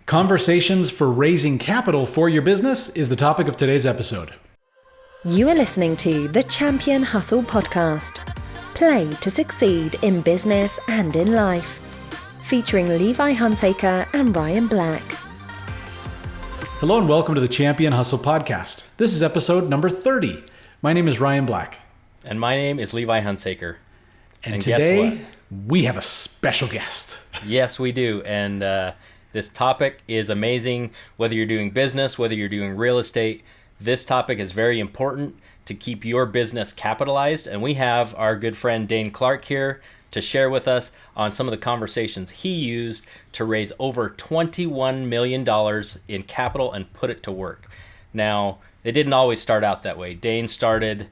Conversations for raising capital for your business is the topic of today's episode. You are listening to the Champion Hustle podcast. Play to succeed in business and in life. Featuring Levi Hunsaker and Ryan Black. Hello and welcome to the Champion Hustle podcast. This is episode number 30. My name is Ryan Black. And my name is Levi Hunsaker. And today we have a special guest. Yes, we do. And this topic is amazing. Whether you're doing business, whether you're doing real estate, this topic is very important to keep your business capitalized. And we have our good friend Daine Clark here to share with us on some of the conversations he used to raise over $21 million in capital and put it to work. Now, it didn't always start out that way. Daine started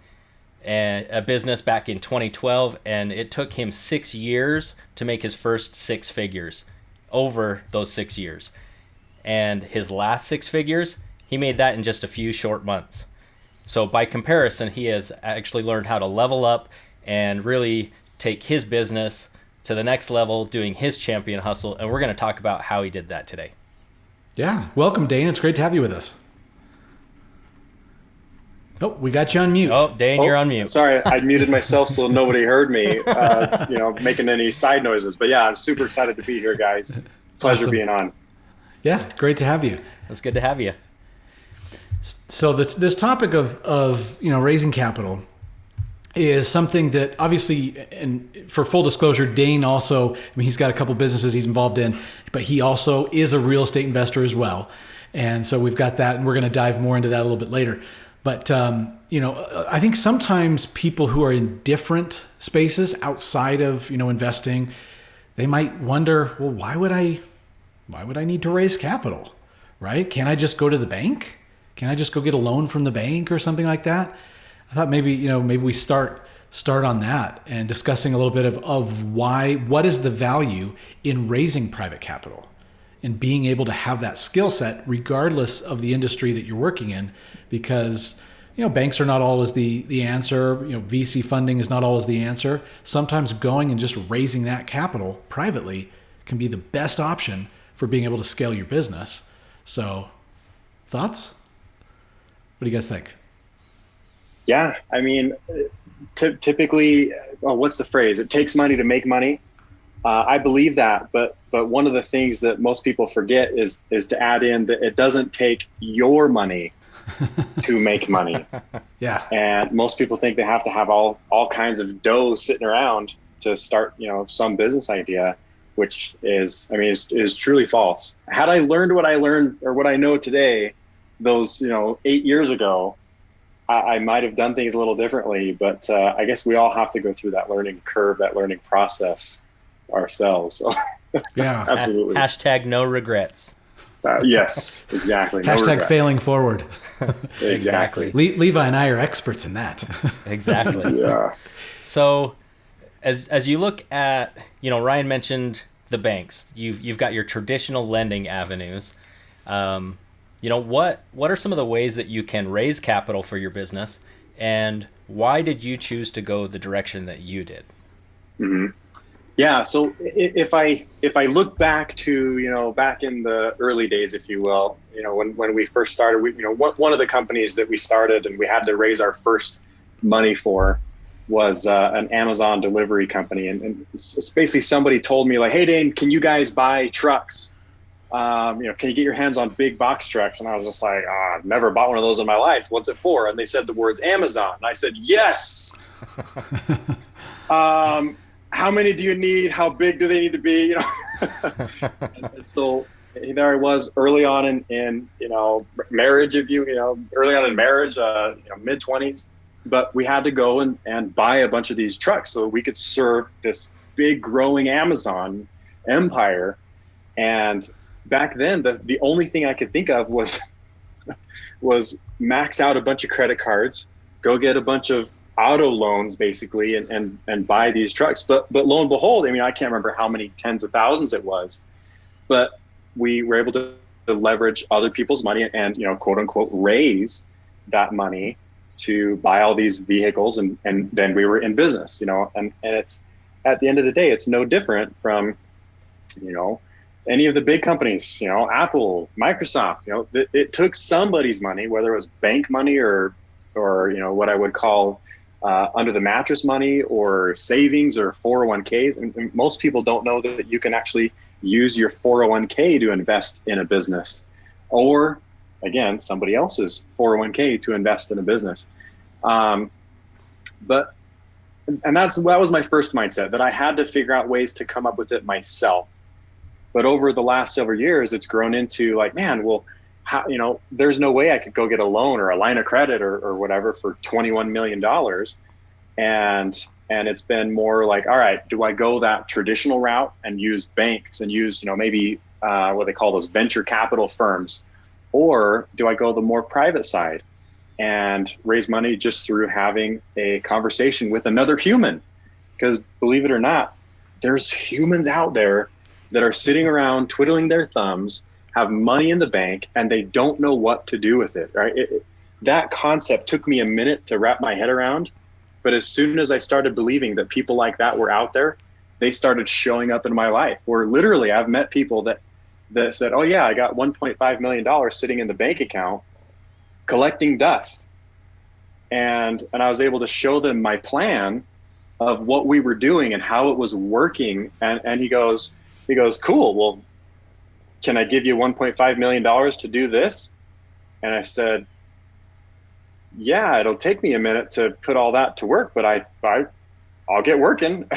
a business back in 2012, and it took him 6 years to make his first six figures over those 6 years. And his last six figures, he made that in just a few short months. So by comparison, he has actually learned how to level up and really take his business to the next level doing his champion hustle. And we're going to talk about how he did that today. Yeah. Welcome, Daine. It's great to have you with us. Oh, we got you on mute. Oh, Daine, you're on mute. Sorry, I muted myself so nobody heard me, making any side noises. But yeah, I'm super excited to be here, guys. Pleasure Awesome. being on. Yeah, great to have you. It's good to have you. So this topic of raising capital is something that obviously, and for full disclosure, Daine also, he's got a couple businesses he's involved in, but he also is a real estate investor as well. And so we've got that, and we're going to dive more into that a little bit later. But, I think sometimes people who are in different spaces outside of, investing, they might wonder, well, why would I need to raise capital, right? Can't I just go to the bank? Can I just go get a loan from the bank or something like that? I thought maybe we start on that and discussing a little bit of what is the value in raising private capital and being able to have that skill set regardless of the industry that you're working in, because banks are not always the answer. VC funding is not always the answer. Sometimes going and just raising that capital privately can be the best option for being able to scale your business. So, thoughts? What do you guys think? Yeah, I mean, typically, what's the phrase? It takes money to make money. I believe that, but one of the things that most people forget is to add in that it doesn't take your money to make money. Yeah. And most people think they have to have all kinds of dough sitting around to start, some business idea, which is truly false. Had I learned what I learned or what I know today, those, 8 years ago, I might have done things a little differently, but I guess we all have to go through that learning curve, that learning process ourselves. So, yeah, absolutely. Hashtag no regrets. Yes, exactly. Hashtag regrets. failing forward. Exactly. Levi and I are experts in that. Exactly. Yeah. So as you look at, Ryan mentioned the banks. You've got your traditional lending avenues. What are some of the ways that you can raise capital for your business, and why did you choose to go the direction that you did? Mm-hmm. Yeah. So if I look back to, back in the early days, if you will, when we first started, one of the companies that we started and we had to raise our first money for was an Amazon delivery company. And it's basically somebody told me like, hey, Daine, can you guys buy trucks? Can you get your hands on big box trucks? And I was just like, I've never bought one of those in my life. What's it for? And they said the words Amazon. And I said, yes. How many do you need? How big do they need to be? And so there I was early on in marriage, early on in marriage, mid-20s. But we had to go and buy a bunch of these trucks so we could serve this big growing Amazon empire. And back then, the only thing I could think of was max out a bunch of credit cards, go get a bunch of auto loans basically, and buy these trucks. But lo and behold, I can't remember how many tens of thousands it was, but we were able to leverage other people's money and quote unquote raise that money to buy all these vehicles, and then we were in business, and it's at the end of the day, it's no different from any of the big companies, Apple, Microsoft, it took somebody's money, whether it was bank money or what I would call under the mattress money or savings or 401ks. And most people don't know that you can actually use your 401k to invest in a business, or again, somebody else's 401k to invest in a business. And that was my first mindset, that I had to figure out ways to come up with it myself. But over the last several years, it's grown into like, man, well, there's no way I could go get a loan or a line of credit or whatever for $21 million. And it's been more like, all right, do I go that traditional route and use banks and use, maybe what they call those venture capital firms? Or do I go the more private side and raise money just through having a conversation with another human? Because believe it or not, there's humans out there that are sitting around twiddling their thumbs, have money in the bank, and they don't know what to do with it, right? That concept took me a minute to wrap my head around. But as soon as I started believing that people like that were out there, they started showing up in my life. Where literally I've met people that said, oh yeah, I got $1.5 million sitting in the bank account collecting dust. And I was able to show them my plan of what we were doing and how it was working. And he goes, cool, well, can I give you $1.5 million to do this? And I said, yeah, it'll take me a minute to put all that to work, but I'll get working.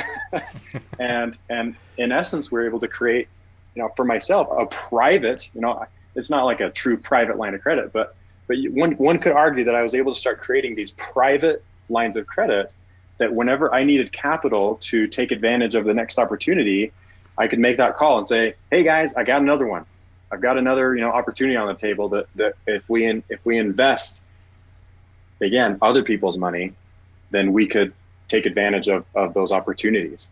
and in essence, we're able to create, for myself, a private, it's not like a true private line of credit, but one could argue that I was able to start creating these private lines of credit that whenever I needed capital to take advantage of the next opportunity, I could make that call and say, hey guys, I got another one. I've got another, opportunity on the table that if we invest, again, other people's money, then we could take advantage of those opportunities.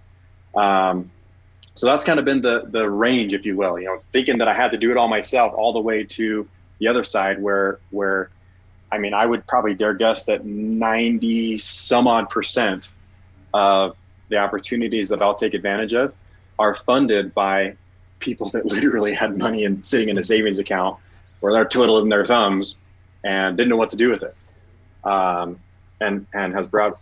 So that's kind of been the range, if you will, thinking that I had to do it all myself, all the way to the other side where I would probably dare guess that 90 some odd % of the opportunities that I'll take advantage of are funded by people that literally had money sitting in a savings account where they're twiddling their thumbs and didn't know what to do with it. And has brought,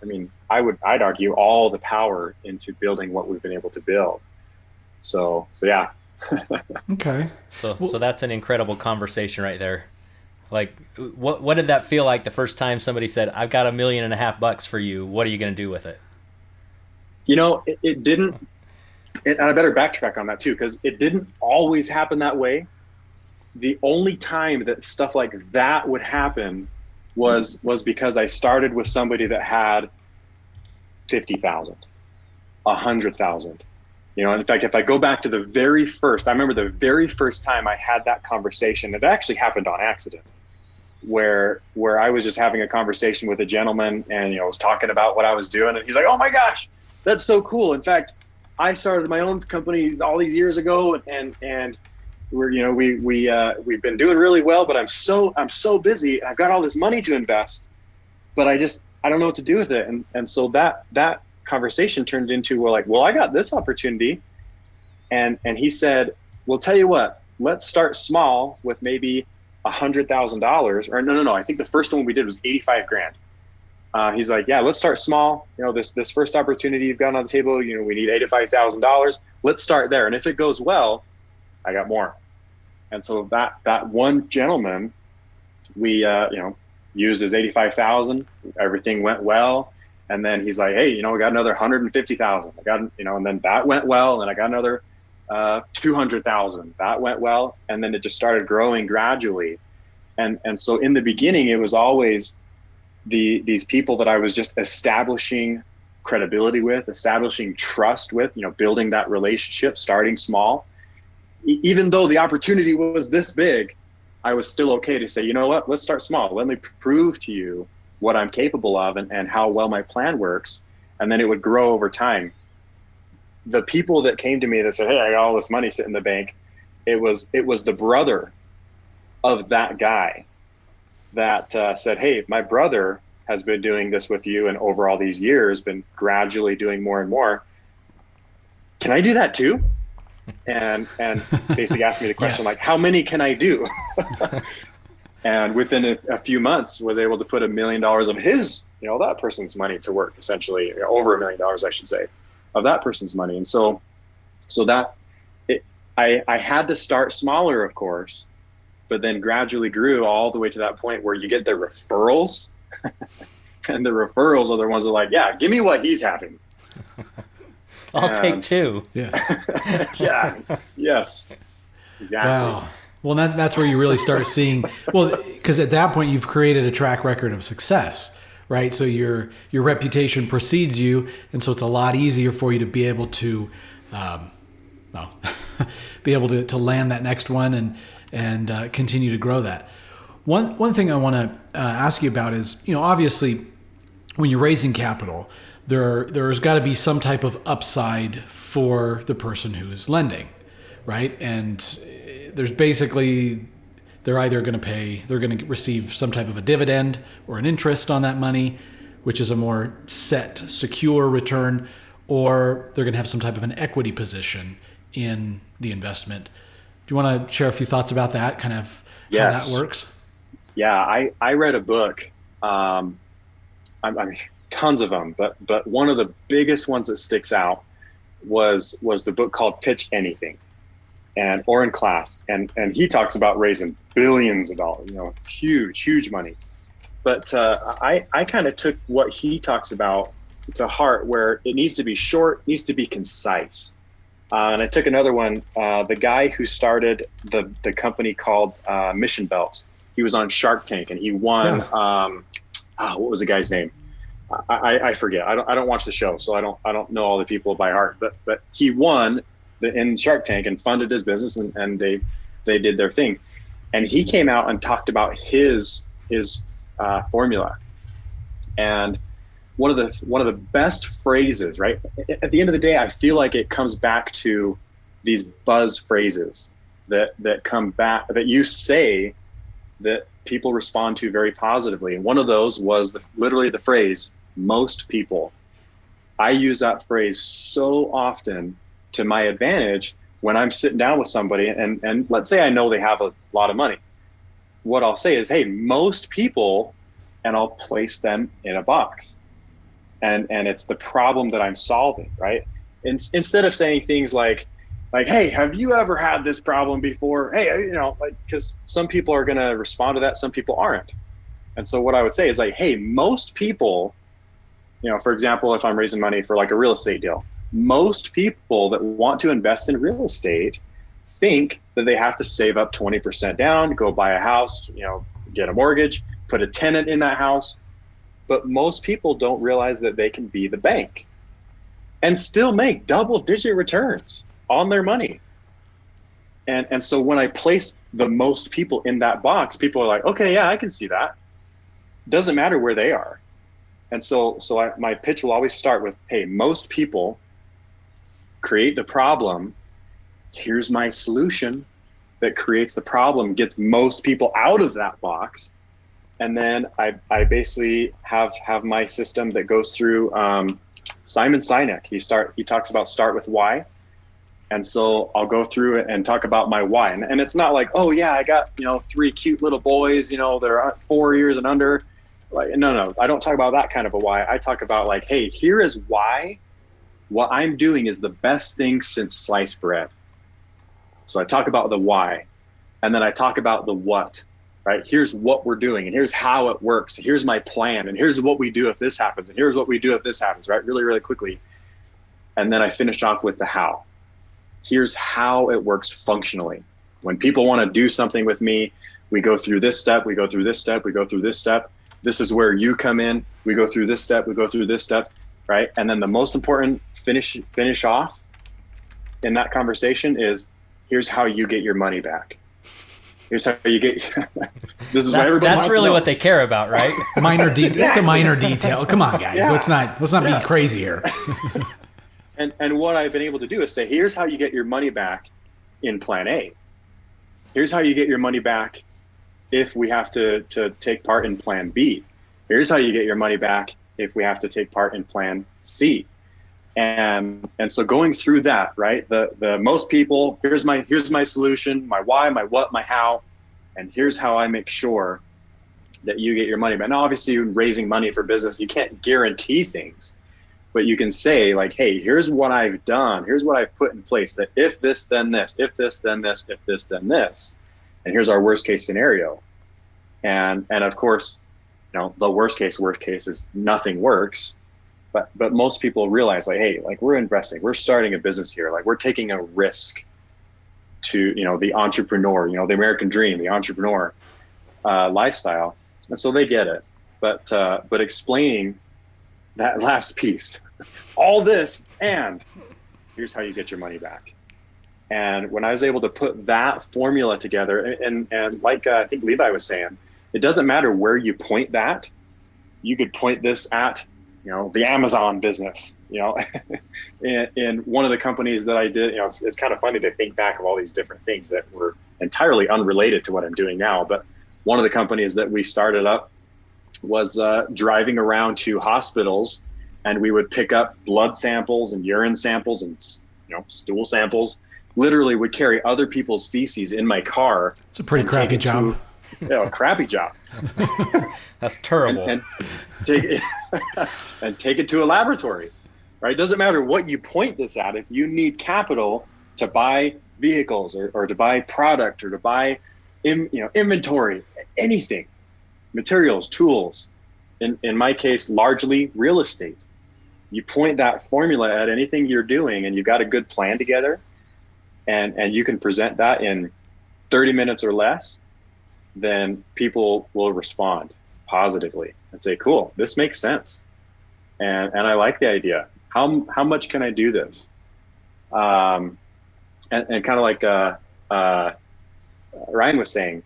I'd argue, all the power into building what we've been able to build. So yeah. Okay. So that's an incredible conversation right there. Like, what did that feel like the first time somebody said, I've got $1.5 million for you. What are you going to do with it? It didn't, and I better backtrack on that too, because it didn't always happen that way. The only time that stuff like that would happen was because I started with somebody that had 50,000, 100,000. In fact, if I go back to I remember the very first time I had that conversation, it actually happened on accident, where I was just having a conversation with a gentleman and, was talking about what I was doing. And he's like, oh my gosh, that's so cool. In fact, I started my own company all these years ago and we're, we've been doing really well, but I'm so busy. I've got all this money to invest, but I don't know what to do with it. And so that conversation turned into, well, I got this opportunity. And he said, well, tell you what, let's start small with maybe $100,000 or no. I think the first one we did was 85 grand. He's like, yeah, let's start small. This first opportunity you've got on the table, we need $85,000. Let's start there. And if it goes well, I got more. And so that one gentleman, we, used his 85,000, everything went well. And then he's like, hey, we got another 150,000. I got, and then that went well. And I got another 200,000. That went well. And then it just started growing gradually. And so in the beginning, it was always these people that I was just establishing credibility with, establishing trust with, building that relationship, starting small. Even though the opportunity was this big, I was still okay to say, you know what, let's start small. Let me prove to you what I'm capable of and how well my plan works. And then it would grow over time. The people that came to me that said, hey, I got all this money sitting in the bank, it was the brother of that guy that said, hey, my brother has been doing this with you and over all these years, been gradually doing more and more. Can I do that too? and basically asked me the question, Yes. like, how many can I do? And within a few months was able to put $1 million of his, that person's money to work, essentially, over $1 million, I should say, of that person's money. And so that I had to start smaller, of course, but then gradually grew all the way to that point where you get the referrals. And the referrals are the ones that are like, yeah, give me what he's having. I'll take 2. Yeah. Yeah. Yes. Exactly. Wow. Well, that's where you really start seeing, because at that point you've created a track record of success, right? So your reputation precedes you, and so it's a lot easier for you to be able to, be able to land that next one and continue to grow that. One thing I want to ask you about is, obviously, when you're raising capital, there's got to be some type of upside for the person who's lending, right? And there's basically, they're either going to receive some type of a dividend or an interest on that money, which is a more set, secure return, or they're going to have some type of an equity position in the investment. Do you want to share a few thoughts about that, kind of how that works? Yeah, I read a book, I mean, tons of them, but one of the biggest ones that sticks out was the book called Pitch Anything, and Oren Klaff, and he talks about raising billions of dollars, huge money. But I kind of took what he talks about to heart, where it needs to be short, needs to be concise. And I took another one, the guy who started the company called Mission Belts. He was on Shark Tank and he won. What was the guy's name? I forget. I don't watch the show, so I don't know all the people by heart. But he won in Shark Tank and funded his business, and they did their thing. And he came out and talked about his formula. And one of the best phrases, right? At the end of the day, I feel like it comes back to these buzz phrases that come back, that you say, that people respond to very positively. And one of those was literally the phrase, most people. I use that phrase so often to my advantage when I'm sitting down with somebody and let's say I know they have a lot of money. What I'll say is, hey, most people, and I'll place them in a box. And it's the problem that I'm solving, right? Instead of saying things like, hey, have you ever had this problem before? Hey, because some people are going to respond to that, some people aren't. And so what I would say is like, hey, most people, for example, if I'm raising money for like a real estate deal, most people that want to invest in real estate think that they have to save up 20% down, go buy a house, get a mortgage, put a tenant in that house. But most people don't realize that they can be the bank and still make double-digit returns on their money. And so when I place the most people in that box, people are like, okay, yeah, I can see that. Doesn't matter where they are. And so my pitch will always start with, hey, most people create the problem. Here's my solution that creates the problem, gets most people out of that box. And then I basically have my system that goes through Simon Sinek. He talks about start with why. And so I'll go through it and talk about my why. And it's not like, oh yeah, I got, 3 cute little boys, they're 4 years and under. Like, no, I don't talk about that kind of a why. I talk about like, hey, here is why what I'm doing is the best thing since sliced bread. So I talk about the why, and then I talk about the what, right? Here's what we're doing, and here's how it works. Here's my plan, and here's what we do if this happens, and here's what we do if this happens, right? Really, really quickly. And then I finish off with the how. Here's how it works functionally. When people want to do something with me, we go through this step, we go through this step, we go through this step. This is where you come in. We go through this step, we go through this step, right? And then the most important finish off in that conversation is, here's how you get your money back. Here's how you get. This is what everybody wants. That's really what they care about, right? It's a minor detail. Come on, guys. Yeah. Let's not be crazy here. And what I've been able to do is say, here's how you get your money back in plan A. Here's how you get your money back if we have to take part in plan B. Here's how you get your money back if we have to take part in plan C. And so going through that, right? The most people, here's my solution, my why, my what, my how, and here's how I make sure that you get your money back. Now, obviously, raising money for business, you can't guarantee things, but you can say like, hey, here's what I've done. Here's what I've put in place that if this, then this, if this, then this, if this, then this, and here's our worst case scenario. And of course, the worst case is nothing works. But most people realize like, hey, like we're investing, we're starting a business here. Like we're taking a risk to, the entrepreneur, the American dream, the entrepreneur lifestyle. And so they get it. But explaining that last piece, all this, and here's how you get your money back. And when I was able to put that formula together, and like I think Levi was saying, it doesn't matter where you point that. You could point this at, the Amazon business, in one of the companies that I did, it's kind of funny to think back of all these different things that were entirely unrelated to what I'm doing now. But one of the companies that we started up was driving around to hospitals, and we would pick up blood samples and urine samples and, stool samples. Literally would carry other people's feces in my car. It's a pretty crappy job. A crappy job. That's terrible. And take it to a laboratory, right? It doesn't matter what you point this at. If you need capital to buy vehicles or to buy product or to buy inventory, anything, materials, tools, in my case, largely real estate. You point that formula at anything you're doing and you've got a good plan together, and you can present that in 30 minutes or less, then people will respond positively and say, cool, this makes sense. And I like the idea. How much can I do this? And kind of like Ryan was saying,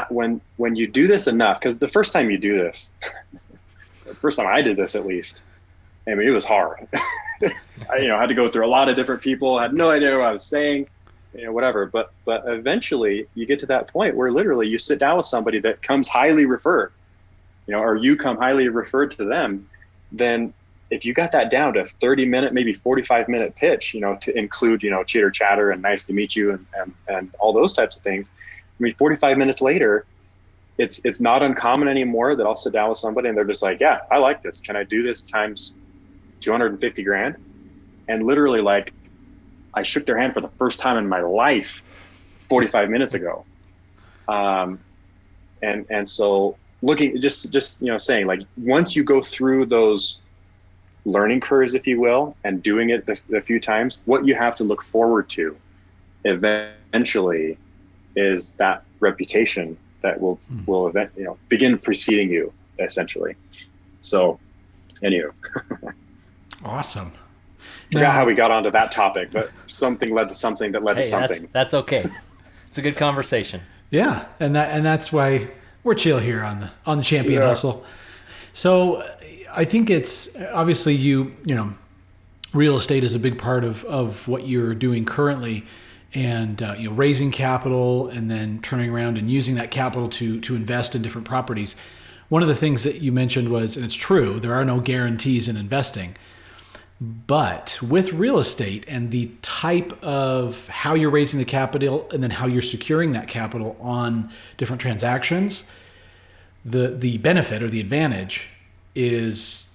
when you do this enough, because the first time you do this, the first time I did this at least, I mean, it was hard. I had to go through a lot of different people, I had no idea what I was saying, whatever. But eventually you get to that point where literally you sit down with somebody that comes highly referred, or you come highly referred to them. Then if you got that down to 30-minute, maybe 45-minute pitch, to include, chitter chatter and nice to meet you and all those types of things. I mean, 45 minutes later, it's not uncommon anymore that I'll sit down with somebody and they're just like, yeah, I like this. Can I do this times 250 grand? And literally, like, I shook their hand for the first time in my life 45 minutes ago. And so looking, just saying, like, once you go through those learning curves, if you will, and doing it a few times, what you have to look forward to eventually is that reputation that will begin preceding you, essentially. So anyway. Awesome. Forgot how we got onto that topic, but something led to something that led to something. That's okay. It's a good conversation. Yeah, and that's why we're chill here on the Champion Hustle. So I think it's obviously real estate is a big part of what you're doing currently, and raising capital and then turning around and using that capital to invest in different properties. One of the things that you mentioned was, and it's true, there are no guarantees in investing. But with real estate and the type of how you're raising the capital and then how you're securing that capital on different transactions, the benefit or the advantage is,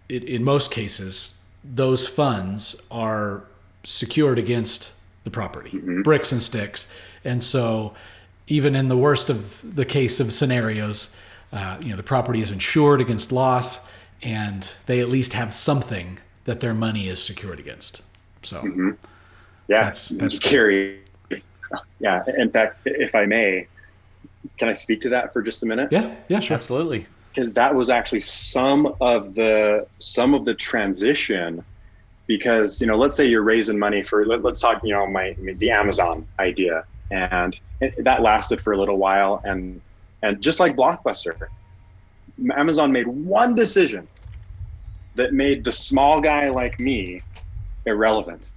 in most cases, those funds are secured against the property, bricks and sticks. And so even in the worst of the case of scenarios, the property is insured against loss, and they at least have something that their money is secured against. So yeah, that's Carrie. Yeah. In fact, if I may, can I speak to that for just a minute? Yeah, sure. Absolutely. Because that was actually some of the transition, because, let's say you're raising money for, let's talk, the Amazon idea, and that lasted for a little while. And just like Blockbuster, Amazon made one decision that made the small guy like me irrelevant.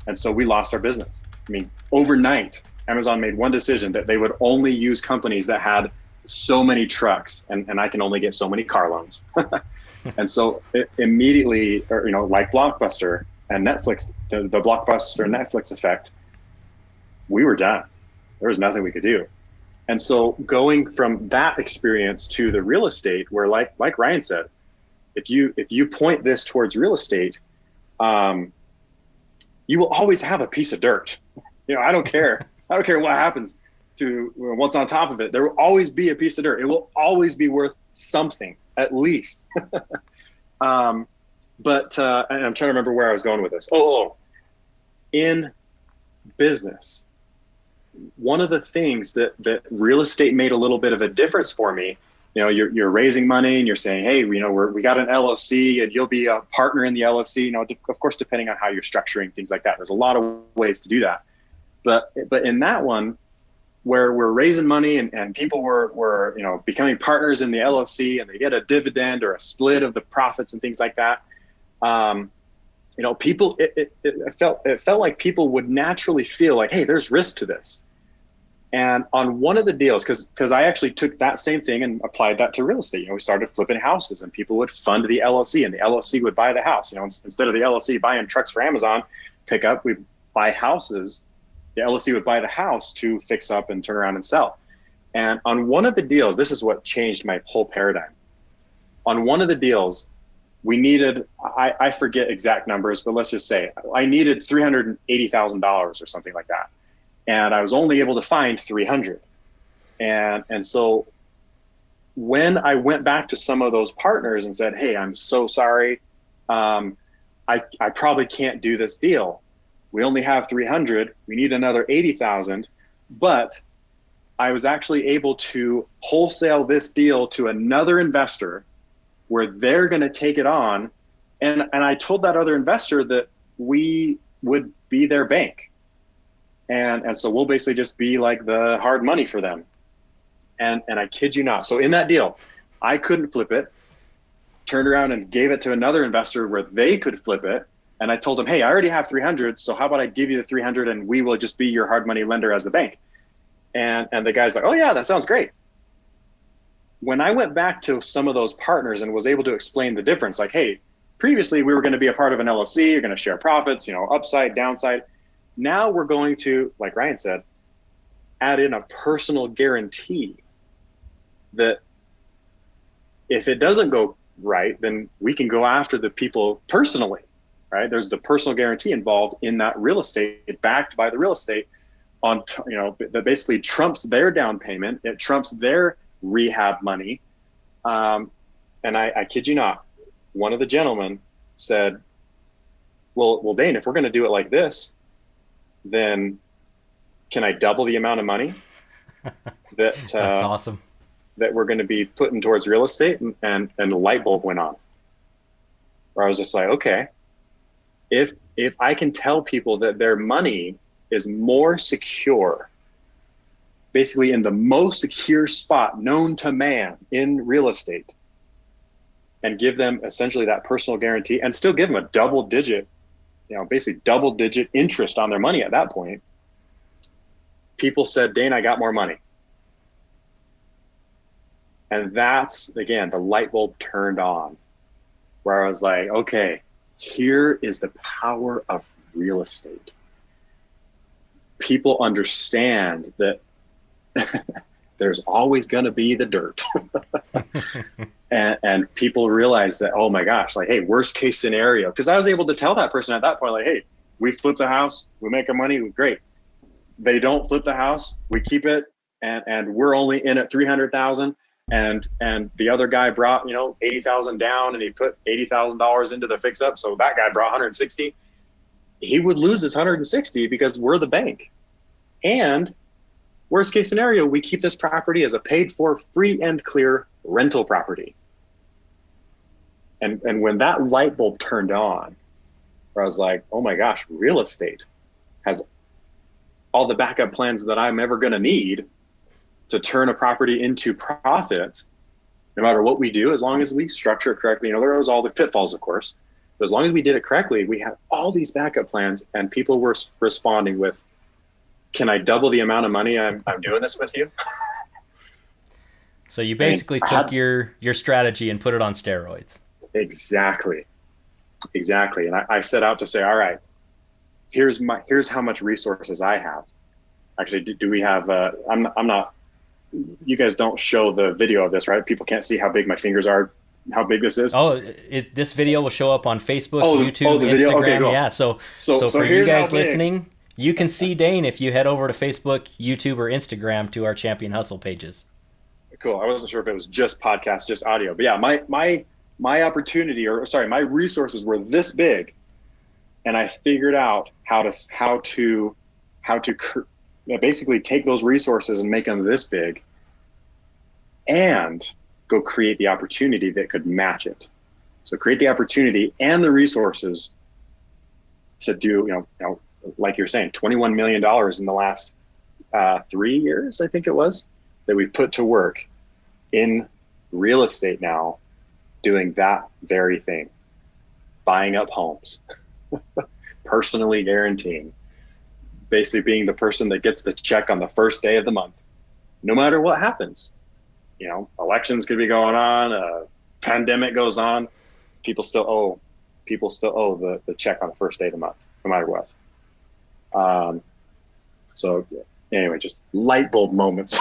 And so we lost our business. I mean, overnight, Amazon made one decision that they would only use companies that had so many trucks, and I can only get so many car loans. And so immediately, or, like Blockbuster and Netflix, the Blockbuster and Netflix effect, we were done. There was nothing we could do. And so going from that experience to the real estate, where like Ryan said, if you point this towards real estate, you will always have a piece of dirt. I don't care. I don't care what happens to what's on top of it. There will always be a piece of dirt. It will always be worth something, at least. But and I'm trying to remember where I was going with this. In business, one of the things that real estate made a little bit of a difference for me, you're raising money and you're saying, hey, we got an LLC and you'll be a partner in the LLC, of course, depending on how you're structuring things like that. There's a lot of ways to do that. But in that one, where we're raising money and people were becoming partners in the LLC and they get a dividend or a split of the profits and things like that, people, it felt like people would naturally feel like, hey, there's risk to this. And on one of the deals, because I actually took that same thing and applied that to real estate. We started flipping houses and people would fund the LLC and the LLC would buy the house. Instead of the LLC buying trucks for Amazon pickup, we buy houses. The LLC would buy the house to fix up and turn around and sell. And on one of the deals, this is what changed my whole paradigm. On one of the deals, we needed, I forget exact numbers, but let's just say I needed $380,000 or something like that. And I was only able to find 300. And so when I went back to some of those partners and said, hey, I'm so sorry. I probably can't do this deal. We only have 300. We need another 80,000. But I was actually able to wholesale this deal to another investor where they're going to take it on. And I told that other investor that we would be their bank. And so we'll basically just be like the hard money for them. And I kid you not. So in that deal, I couldn't flip it, turned around and gave it to another investor where they could flip it. And I told them, hey, I already have 300. So how about I give you the 300 and we will just be your hard money lender as the bank. And the guy's like, oh yeah, that sounds great. When I went back to some of those partners and was able to explain the difference, like, hey, previously we were going to be a part of an LLC, you're going to share profits, upside, downside. Now we're going to, like Ryan said, add in a personal guarantee that if it doesn't go right, then we can go after the people personally, right? There's the personal guarantee involved in that real estate, backed by the real estate that basically trumps their down payment. It trumps their rehab money. And I kid you not, one of the gentlemen said, well, Daine, if we're going to do it like this, then can I double the amount of money that's awesome, that we're going to be putting towards real estate? And the light bulb went on, where I was just like, okay, if I can tell people that their money is more secure, basically in the most secure spot known to man in real estate, and give them essentially that personal guarantee and still give them a double digit interest on their money at that point, people said, Daine, I got more money. And that's, again, the light bulb turned on, where I was like, okay, here is the power of real estate. People understand that there's always going to be the dirt. And people realize that, oh my gosh, like, hey, worst case scenario. Because I was able to tell that person at that point, like, hey, we flip the house, we make our money, great. They don't flip the house, we keep it, and we're only in at 300,000. And the other guy brought 80,000 down, and he put $80,000 into the fix up. So that guy brought 160. He would lose his 160 because we're the bank. And worst case scenario, we keep this property as a paid for, free and clear rental property. And when that light bulb turned on, where I was like, oh my gosh, real estate has all the backup plans that I'm ever going to need to turn a property into profit, no matter what we do, as long as we structure it correctly. There was all the pitfalls, of course, but as long as we did it correctly, we had all these backup plans, and people were responding with, can I double the amount of money I'm doing this with you? So you basically took your strategy and put it on steroids. Exactly. And I set out to say, all right, here's how much resources I have. Actually, do we have, I'm not, you guys don't show the video of this, right? People can't see how big my fingers are, how big this is. Oh, this video will show up on Facebook, YouTube, the video? Instagram. Okay, cool. Yeah. So for you guys listening, you can see Daine if you head over to Facebook, YouTube, or Instagram to our Champion Hustle pages. Cool. I wasn't sure if it was just podcast, just audio, but yeah, my opportunity, my resources were this big, and I figured out how to basically take those resources and make them this big, and go create the opportunity that could match it. So create the opportunity and the resources to do, like you're saying, $21 million in the last 3 years, I think it was, that we've put to work in real estate now, doing that very thing, buying up homes, personally guaranteeing, basically being the person that gets the check on the first day of the month, no matter what happens. Elections could be going on, a pandemic goes on, people still owe the check on the first day of the month, no matter what. So anyway, just light bulb moments.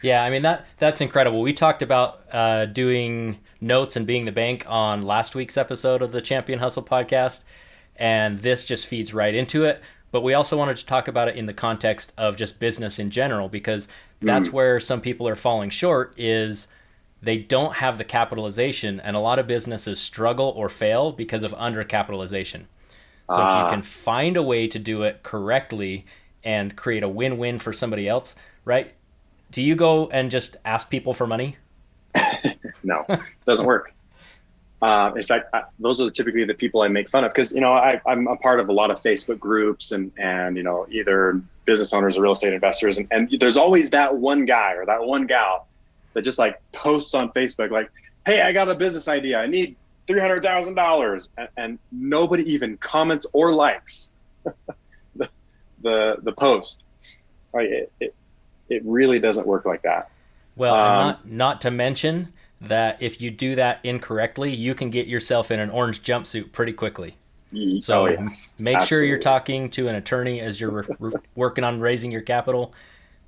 Yeah, I mean, that's incredible. We talked about doing notes and being the bank on last week's episode of the Champion Hustle podcast, and this just feeds right into it. But we also wanted to talk about it in the context of just business in general, because that's where some people are falling short, is they don't have the capitalization, and a lot of businesses struggle or fail because of undercapitalization. So if you can find a way to do it correctly and create a win-win for somebody else, right? Do you go and just ask people for money? No, it doesn't work. In fact, those are typically the people I make fun of, because I'm a part of a lot of Facebook groups and either business owners or real estate investors, and there's always that one guy or that one gal that just like posts on Facebook like, "Hey, I got a business idea. I need $300,000," and nobody even comments or likes the post. It really doesn't work like that. Well, and not to mention that if you do that incorrectly, you can get yourself in an orange jumpsuit pretty quickly. So make sure you're talking to an attorney as you're working on raising your capital,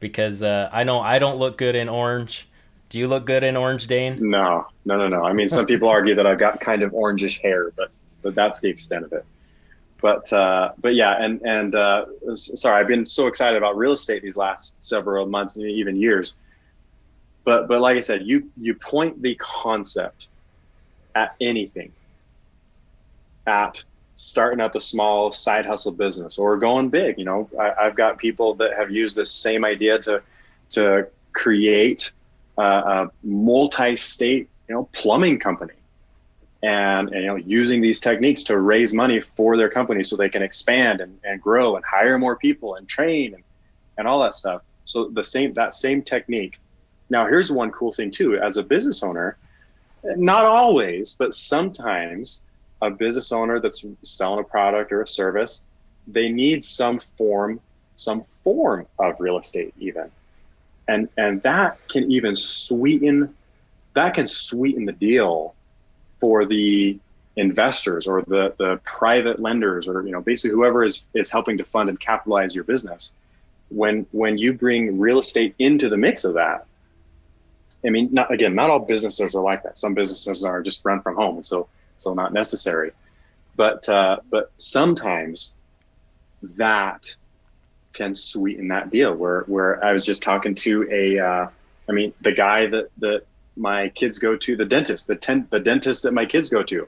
because I know I don't look good in orange. Do you look good in orange, Daine? No. I mean, some people argue that I've got kind of orangish hair, but that's the extent of it. But yeah, and sorry, I've been so excited about real estate these last several months and even years. But like I said, you point the concept at anything, at starting up a small side hustle business or going big. I've got people that have used this same idea to create a multi-state, plumbing company, and using these techniques to raise money for their company so they can expand and grow and hire more people and train and all that stuff. So that same technique. Now, here's one cool thing too, as a business owner, not always, but sometimes a business owner that's selling a product or a service, they need some form of real estate even. And that can even sweeten the deal for the investors or the private lenders, or basically whoever is helping to fund and capitalize your business. When you bring real estate into the mix of that, I mean, not all businesses are like that. Some businesses are just run from home, and so not necessary. But sometimes that can sweeten that deal. Where I was just talking to the guy that my kids go to, the dentist, the dentist that my kids go to.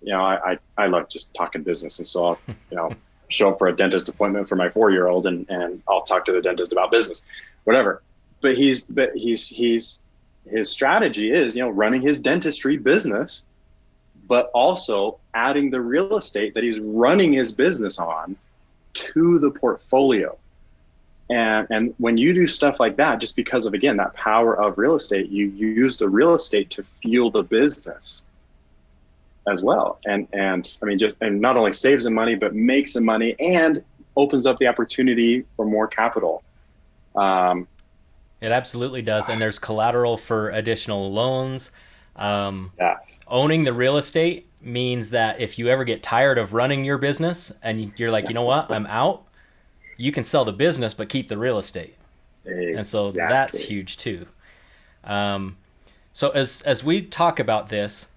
I love just talking business, and so I'll show up for a dentist appointment for my 4-year-old, and I'll talk to the dentist about business, whatever. But his strategy is, running his dentistry business, but also adding the real estate that he's running his business on to the portfolio. And when you do stuff like that, just because of, again, that power of real estate, you use the real estate to fuel the business as well. And I mean, and not only saves them money, but makes them money and opens up the opportunity for more capital. It absolutely does. And there's collateral for additional loans. Yes. Owning the real estate means that if you ever get tired of running your business and you're like, you know what, I'm out, you can sell the business but keep the real estate. Exactly. And so that's huge too. So as we talk about this,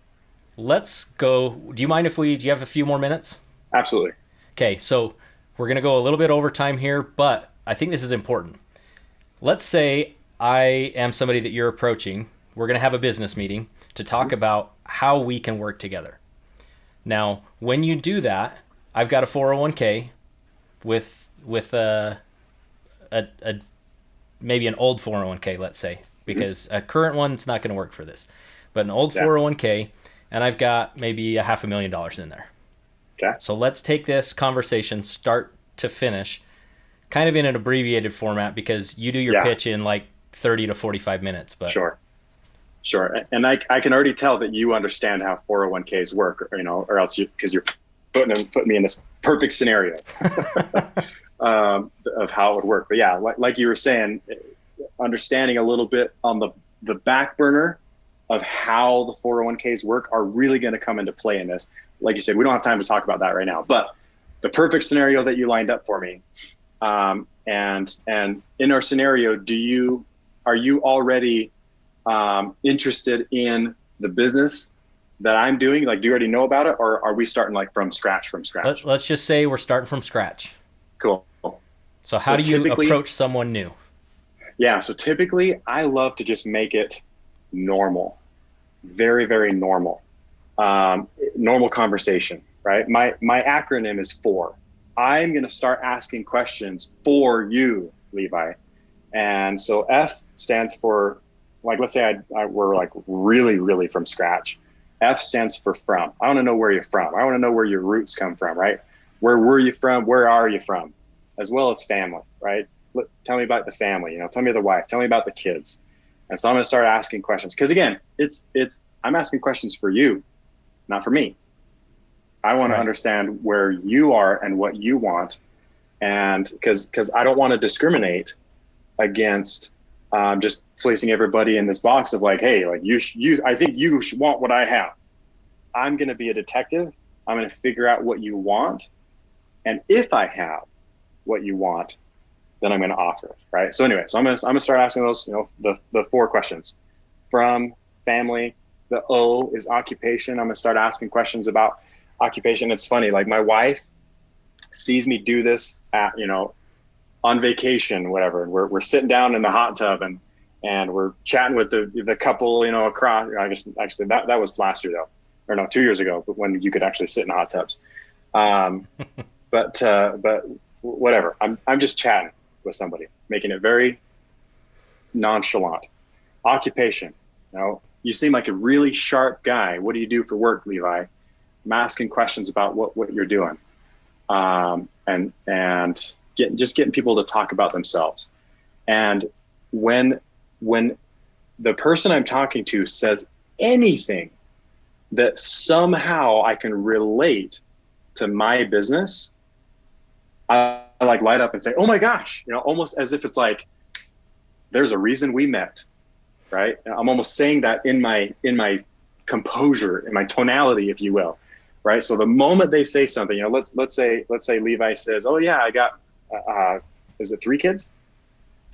let's go. Do you mind do you have a few more minutes? Absolutely. Okay, so we're going to go a little bit over time here, but I think this is important. Let's say I am somebody that you're approaching. We're going to have a business meeting to talk about how we can work together. Now, when you do that, I've got a 401k with a maybe an old 401k, let's say, because a current one's not going to work for this, but an old 401k, and I've got maybe $500,000 in there. Okay. So let's take this conversation start to finish, kind of in an abbreviated format, because you do your pitch in like 30 to 45 minutes. But Sure. And I can already tell that you understand how 401ks work, or else because you're putting me in this perfect scenario of how it would work. But yeah, like you were saying, understanding a little bit on the back burner of how the 401ks work are really going to come into play in this. Like you said, we don't have time to talk about that right now, but the perfect scenario that you lined up for me. And in our scenario, are you already interested in the business that I'm doing? Like, do you already know about it, or are we starting like from scratch? Let's just say we're starting from scratch. Cool. So how do you approach someone new? Yeah. So typically I love to just make it normal, very, very normal, normal conversation, right? My acronym is FOR. I'm going to start asking questions for you, Levi. And so F stands for, like, let's say we're like really, really from scratch. F stands for from. I want to know where you're from. I want to know where your roots come from, right? Where were you from? Where are you from? As well as family, right? Tell me about the family, tell me the wife, tell me about the kids. And so I'm going to start asking questions. Because again, I'm asking questions for you, not for me. I want to understand where you are and what you want. And because I don't want to discriminate against just placing everybody in this box of like, hey, like I think you should want what I have. I'm going to be a detective. I'm going to figure out what you want. And if I have what you want, then I'm going to offer it. Right. So anyway, I'm going to start asking those, the 4 questions. From, family. The O is occupation. I'm going to start asking questions about occupation. It's funny. Like, my wife sees me do this at, on vacation, whatever. We're sitting down in the hot tub and we're chatting with the couple, across. I guess actually that was last year though, or no, 2 years ago, but when you could actually sit in hot tubs. But whatever. I'm just chatting with somebody, making it very nonchalant. Occupation. You seem like a really sharp guy. What do you do for work, Levi? I'm asking questions about what you're doing, and getting people to talk about themselves. And when the person I'm talking to says anything that somehow I can relate to my business, I like light up and say, oh my gosh, almost as if it's like, there's a reason we met, right? I'm almost saying that in my composure, in my tonality, if you will, right? So the moment they say something, let's say Levi says, oh yeah, I got, is it 3 kids?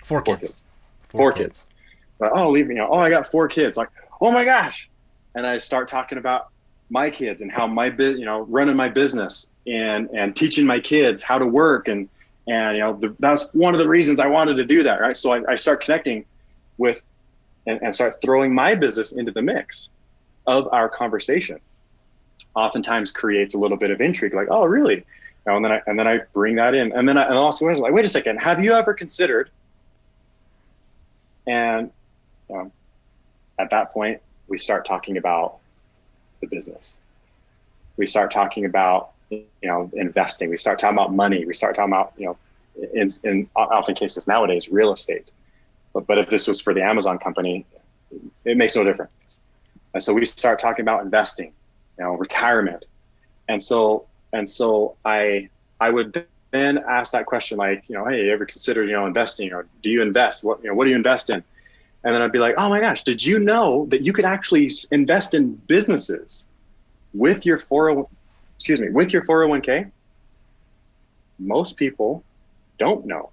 4 kids. 4 kids. But, oh, Levi, I got 4 kids. Like, oh my gosh. And I start talking about my kids and how running my business and teaching my kids how to work. And that's one of the reasons I wanted to do that. Right. So I start connecting with and start throwing my business into the mix of our conversation. Oftentimes creates a little bit of intrigue, like, oh, really? And then I bring that in. And then I also was like, wait a second, have you ever considered? And at that point, we start talking about the business. We start talking about, investing. We start talking about money. We start talking about, in often cases nowadays, real estate. But if this was for the Amazon company, it makes no difference. And so we start talking about investing, retirement. And so I would then ask that question, like, hey, you ever considered, investing, or do you invest? What do you invest in? And then I'd be like, oh my gosh, did you know that you could actually invest in businesses with your 401k? Most people don't know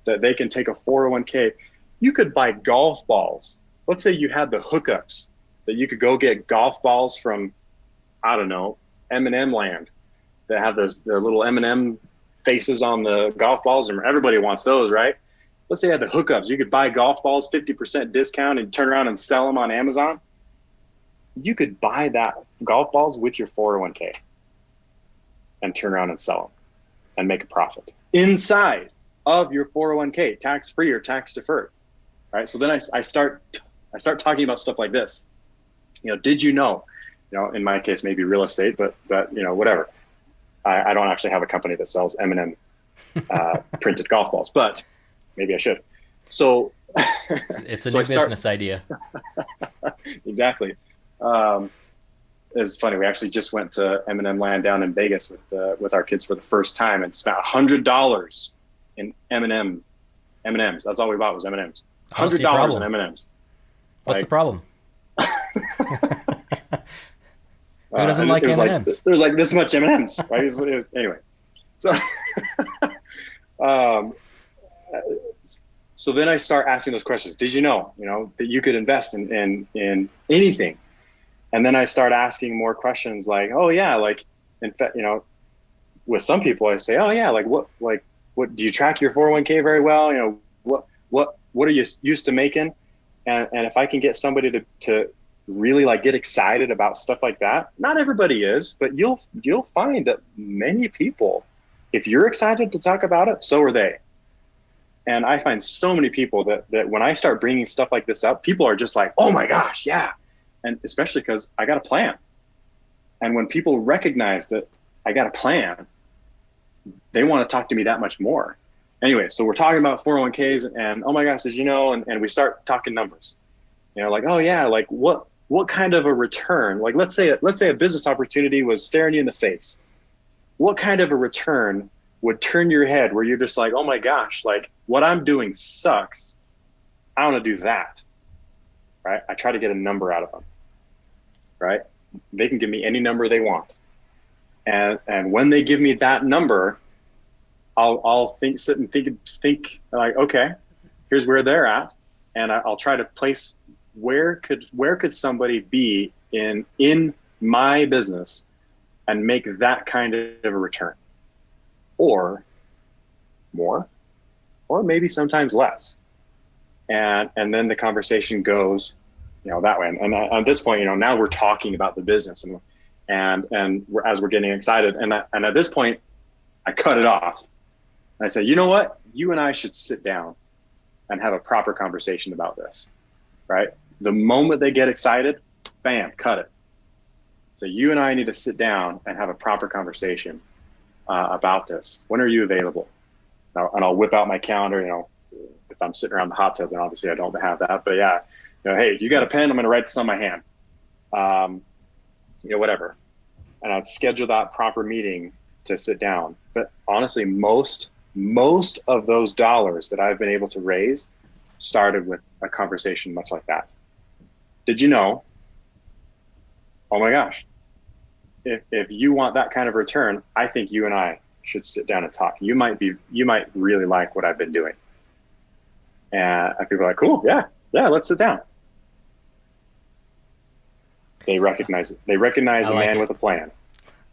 that they can take a 401k. You could buy golf balls. Let's say you had the hookups that you could go get golf balls from, I don't know, M&M land that have the little M&M faces on the golf balls, and everybody wants those, right? Let's say you had the hookups. You could buy golf balls, 50% discount, and turn around and sell them on Amazon. You could buy that golf balls with your 401k and turn around and sell them and make a profit inside of your 401k, tax-free or tax-deferred, right? So then I start talking about stuff like this. Did you know, in my case, maybe real estate, but whatever. I don't actually have a company that sells M&M printed golf balls, but maybe I should. So it's a new business idea. Exactly. It's funny. We actually just went to M&M land down in Vegas with our kids for the first time and spent $100 in M&Ms. That's all we bought was M&Ms. $100 in M&Ms. What's the problem? Who doesn't like M&Ms? There's like this much M&Ms, right? Anyway, so so then I start asking those questions. Did you know, that you could invest in anything? And then I start asking more questions like, oh yeah, like in fact, with some people I say, oh yeah, what do you track your 401k very well? What are you used to making? And if I can get somebody to really like get excited about stuff like that, not everybody is, but you'll find that many people, if you're excited to talk about it, so are they. And I find so many people that when I start bringing stuff like this up, people are just like, oh my gosh, yeah. And especially because I got a plan. And when people recognize that I got a plan, they want to talk to me that much more. Anyway, so we're talking about 401ks and oh my gosh, did you know? And we start talking numbers, like, oh yeah, like what kind of a return? Like, let's say a business opportunity was staring you in the face. What kind of a return would turn your head where you're just like, oh my gosh, like what I'm doing sucks. I want to do that. Right? I try to get a number out of them. Right? They can give me any number they want. And when they give me that number, I'll sit and think like, okay, here's where they're at. And I'll try to place where could somebody be in my business and make that kind of a return, or more, or maybe sometimes less. And then the conversation goes, that way. And at this point, now we're talking about the business and as we're getting excited. And at this point, I cut it off. And I say, you know what? You and I should sit down and have a proper conversation about this, right? The moment they get excited, bam, cut it. So you and I need to sit down and have a proper conversation about this. When are you available? And I'll whip out my calendar, if I'm sitting around the hot tub, then obviously I don't have that. But yeah, hey, if you got a pen, I'm going to write this on my hand. Whatever. And I'd schedule that proper meeting to sit down. But honestly, most of those dollars that I've been able to raise started with a conversation much like that. Did you know? Oh my gosh. If you want that kind of return, I think you and I should sit down and talk. You might really like what I've been doing. And people are like, cool, yeah, let's sit down. They recognize it. They recognize a man with a plan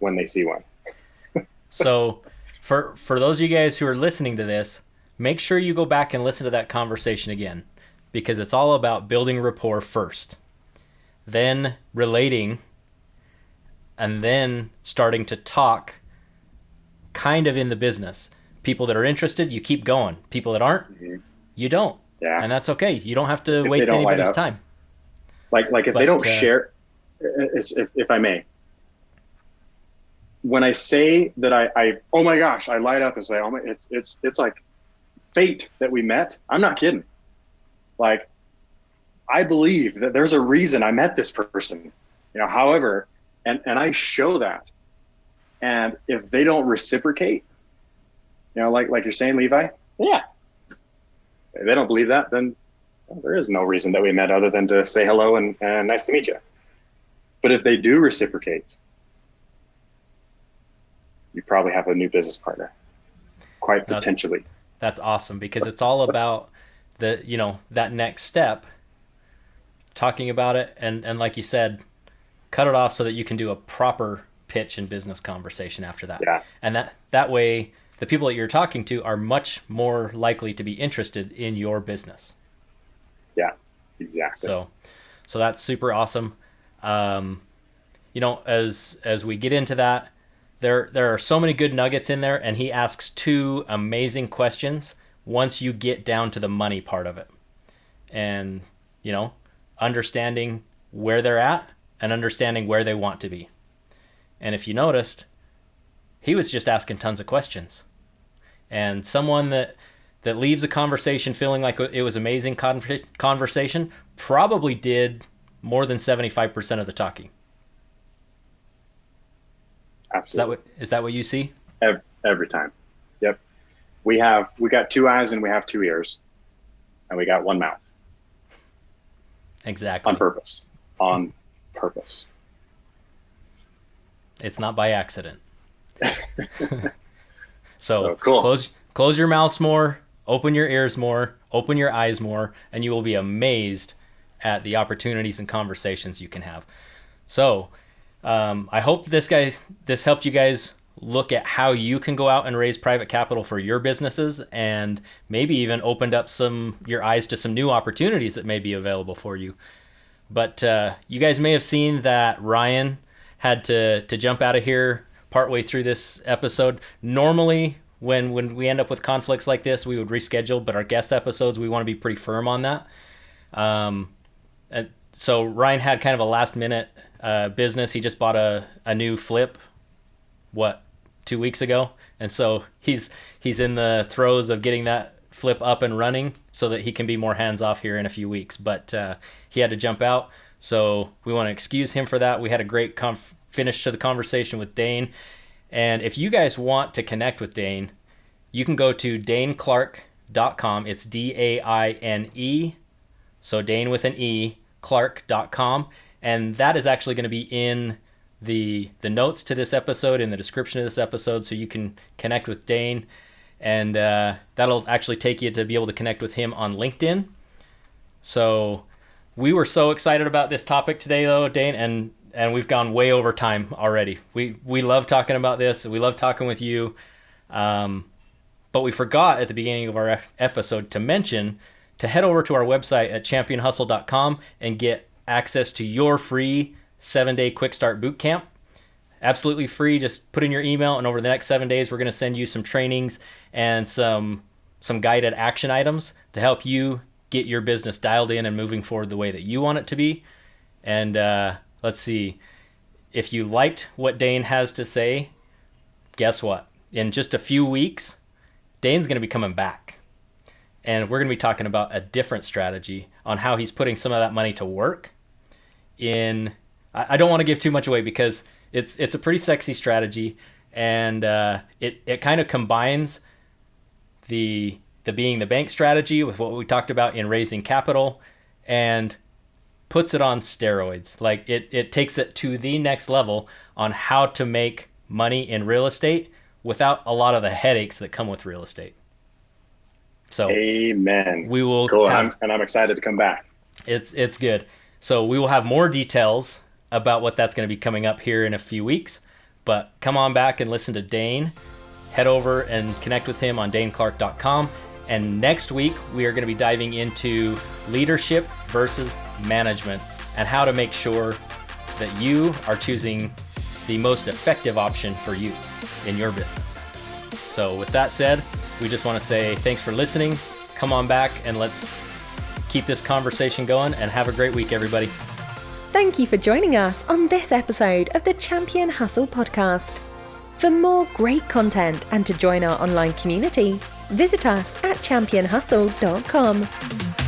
when they see one. So for those of you guys who are listening to this, make sure you go back and listen to that conversation again, because it's all about building rapport first, then relating, and then starting to talk kind of in the business. People that are interested, you keep going. People that aren't, you don't. Yeah. And that's okay. You don't have to waste anybody's time. Like if they don't share, if I may, when I say that I oh my gosh, I light up and say, oh my, it's like fate that we met. I'm not kidding. Like, I believe that there's a reason I met this person, however, and I show that. And if they don't reciprocate, like you're saying, Levi, yeah, if they don't believe that, then there is no reason that we met other than to say hello and nice to meet you. But if they do reciprocate, you probably have a new business partner, quite potentially. That's awesome, because it's all about that next step, talking about it, and like you said, cut it off so that you can do a proper pitch and business conversation after that. Yeah. And that way, the people that you're talking to are much more likely to be interested in your business. Yeah, exactly. So that's super awesome. As we get into that, there are so many good nuggets in there, and he asks 2 amazing questions once you get down to the money part of it. And, understanding where they're at and understanding where they want to be. And if you noticed, he was just asking tons of questions. And someone that leaves a conversation feeling like it was amazing conversation probably did more than 75% of the talking. Absolutely. Is that what you see? Every time. Yep. We got 2 eyes and we have 2 ears, and we got 1 mouth. Exactly. On purpose. It's not by accident. So cool. Close your mouths more, open your ears more, open your eyes more, and you will be amazed at the opportunities and conversations you can have. So I hope this helped you guys look at how you can go out and raise private capital for your businesses, and maybe even opened up your eyes to some new opportunities that may be available for you. But you guys may have seen that Ryan had to jump out of here partway through this episode. Normally, when we end up with conflicts like this, we would reschedule, but our guest episodes, we want to be pretty firm on that. And so Ryan had kind of a last minute business. He just bought a new flip, 2 weeks ago? And so he's in the throes of getting that flip up and running so that he can be more hands-off here in a few weeks. But he had to jump out, so we want to excuse him for that. We had a great finish to the conversation with Daine. And if you guys want to connect with Daine, you can go to DaineClark.com. It's DAINE, so Daine with an E, Clark.com. And that is actually going to be in the notes to this episode, in the description of this episode, so you can connect with Daine. And that'll actually take you to be able to connect with him on LinkedIn. So we were so excited about this topic today, though, Daine, and we've gone way over time already. We love talking about this. We love talking with you. But we forgot at the beginning of our episode to mention to head over to our website at championhustle.com and get access to your free 7-day quick start boot camp. Absolutely free. Just put in your email, and over the next 7 days, we're going to send you some trainings and some guided action items to help you get your business dialed in and moving forward the way that you want it to be. And let's see, if you liked what Daine has to say, guess what? In just a few weeks, Daine's going to be coming back. And we're going to be talking about a different strategy on how he's putting some of that money to work. I don't want to give too much away because it's a pretty sexy strategy, and it kind of combines the being the bank strategy with what we talked about in raising capital, and puts it on steroids. Like it takes it to the next level on how to make money in real estate without a lot of the headaches that come with real estate. So amen. We will cool. I'm excited to come back. It's good. So we will have more details about what that's going to be coming up here in a few weeks. But come on back and listen to Daine. Head over and connect with him on DaineClark.com. And next week, we are going to be diving into leadership versus management and how to make sure that you are choosing the most effective option for you in your business. So with that said, we just want to say thanks for listening. Come on back and let's keep this conversation going, and have a great week, everybody. Thank you for joining us on this episode of the Champion Hustle podcast. For more great content and to join our online community, visit us at championhustle.com.